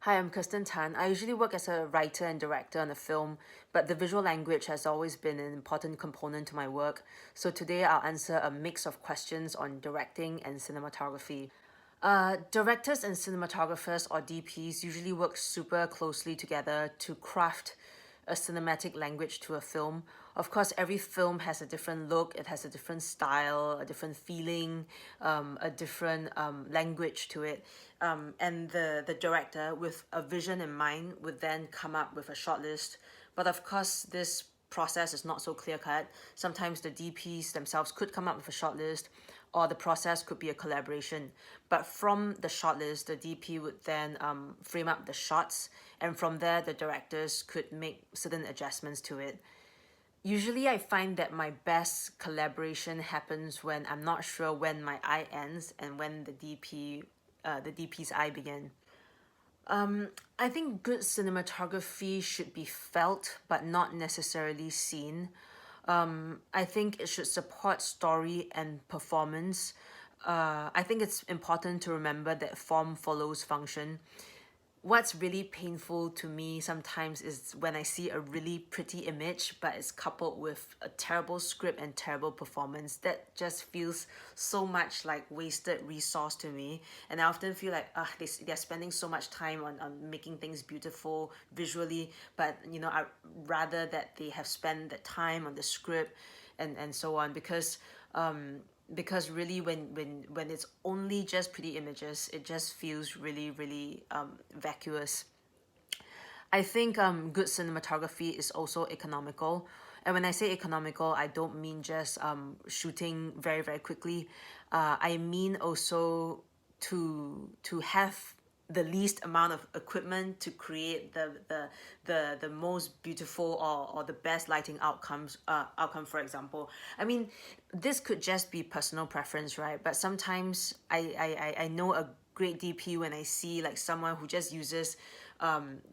Hi, I'm Kirsten Tan. I usually work as a writer and director on a film, but the visual language has always been an important component to my work. So today I'll answer a mix of questions on directing and cinematography. Directors and cinematographers or DPs usually work super closely together to craft a cinematic language to a film. Of course, every film has a different look, it has a different style, a different feeling, a different language to it. And the director, with a vision in mind, would then come up with a shortlist. But of course, this process is not so clear cut. Sometimes the DPs themselves could come up with a shortlist, or the process could be a collaboration. But from the shortlist, the DP would then frame up the shots, and from there, the directors could make certain adjustments to it. Usually, I find that my best collaboration happens when I'm not sure when my eye ends and when the DP's eye begin. I think good cinematography should be felt but not necessarily seen. I think it should support story and performance. I think it's important to remember that form follows function. What's really painful to me sometimes is when I see a really pretty image, but it's coupled with a terrible script and terrible performance. That just feels so much like wasted resource to me. And I often feel like they're spending so much time on making things beautiful visually, but I rather that they have spent the time on the script and so on, because really when it's only just pretty images, it just feels really vacuous. I think good cinematography is also economical. And when I say economical, I don't mean just shooting very quickly. I mean also to have the least amount of equipment to create the most beautiful or the best lighting outcome, for example. I mean, this could just be personal preference, right? But sometimes I know a great DP when I see like someone who just uses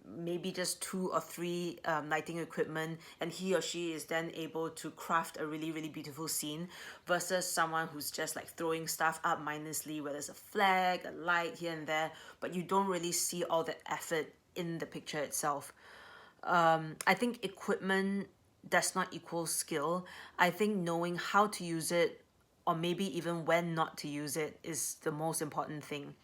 maybe just two or three lighting equipment, and he or she is then able to craft a really beautiful scene, versus someone who's just like throwing stuff up mindlessly, where there's a flag, a light here and there, but you don't really see all the effort in the picture itself. I think equipment does not equal skill. I think knowing how to use it, or maybe even when not to use it, is the most important thing.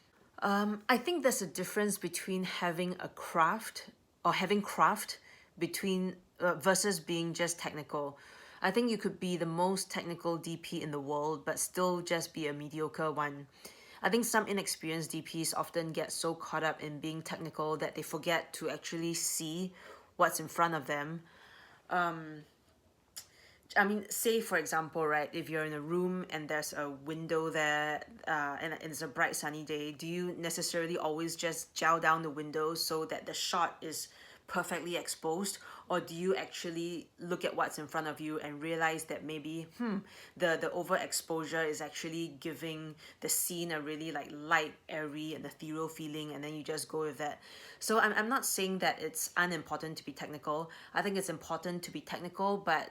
I think there's a difference between having a craft or having craft between versus being just technical. I think you could be the most technical DP in the world, but still just be a mediocre one. I think some inexperienced DPs often get so caught up in being technical that they forget to actually see what's in front of them. I mean, say for example, right, if you're in a room and there's a window there, and it's a bright sunny day, do you necessarily always just gel down the window so that the shot is perfectly exposed, or do you actually look at what's in front of you and realize that maybe the overexposure is actually giving the scene a really like light, airy, and ethereal feeling, and then you just go with that. So I'm not saying that it's unimportant to be technical. I think it's important to be technical, but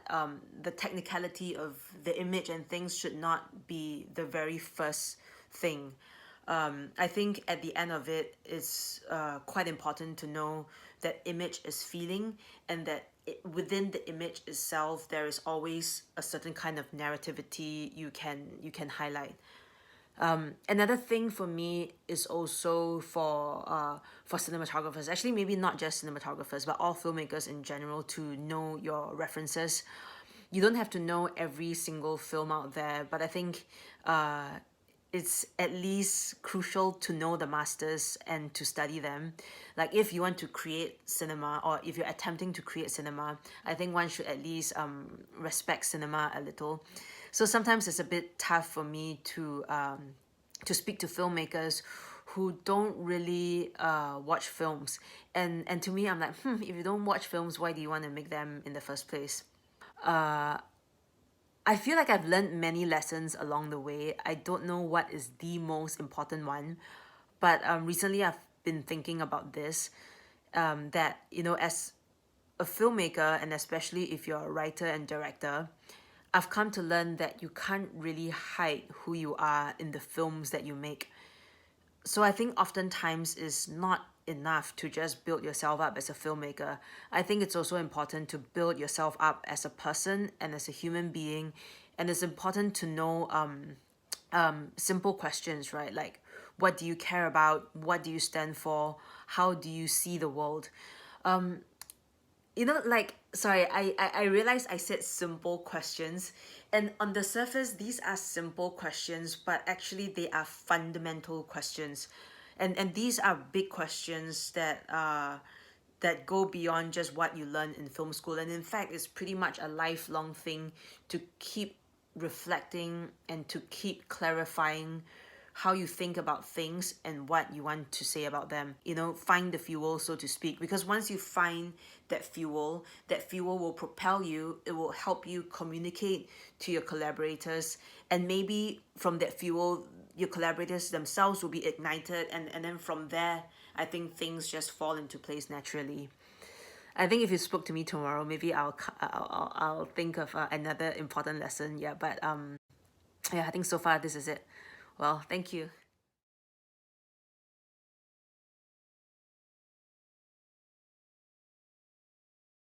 the technicality of the image and things should not be the very first thing. I think at the end of it, it's quite important to know that image is feeling, and that within the image itself, there is always a certain kind of narrativity you can highlight. Another thing for me is also for cinematographers, actually maybe not just cinematographers, but all filmmakers in general, to know your references. You don't have to know every single film out there, but I think it's at least crucial to know the masters and to study them. Like if you want to create cinema, or if you're attempting to create cinema, I think one should at least respect cinema a little. So sometimes it's a bit tough for me to speak to filmmakers who don't really watch films, and to me I'm like, if you don't watch films, why do you want to make them in the first place? I feel like I've learned many lessons along the way. I don't know what is the most important one, but recently I've been thinking about this, that, as a filmmaker, and especially if you're a writer and director, I've come to learn that you can't really hide who you are in the films that you make. So I think oftentimes it's not enough to just build yourself up as a filmmaker. I think it's also important to build yourself up as a person and as a human being, and it's important to know simple questions, right? Like, what do you care about? What do you stand for? How do you see the world? Like, sorry, I realized I said simple questions, and on the surface these are simple questions, but actually they are fundamental questions, and these are big questions that go beyond just what you learn in film school, and in fact it's pretty much a lifelong thing to keep reflecting and to keep clarifying how you think about things and what you want to say about them. Find the fuel, so to speak, because once you find that fuel will propel you. It will help you communicate to your collaborators, and maybe from that fuel your collaborators themselves will be ignited, and then from there I think things just fall into place naturally. I think if you spoke to me tomorrow, maybe I'll think of another important lesson. Yeah, but yeah, I think so far this is it. Well, thank you.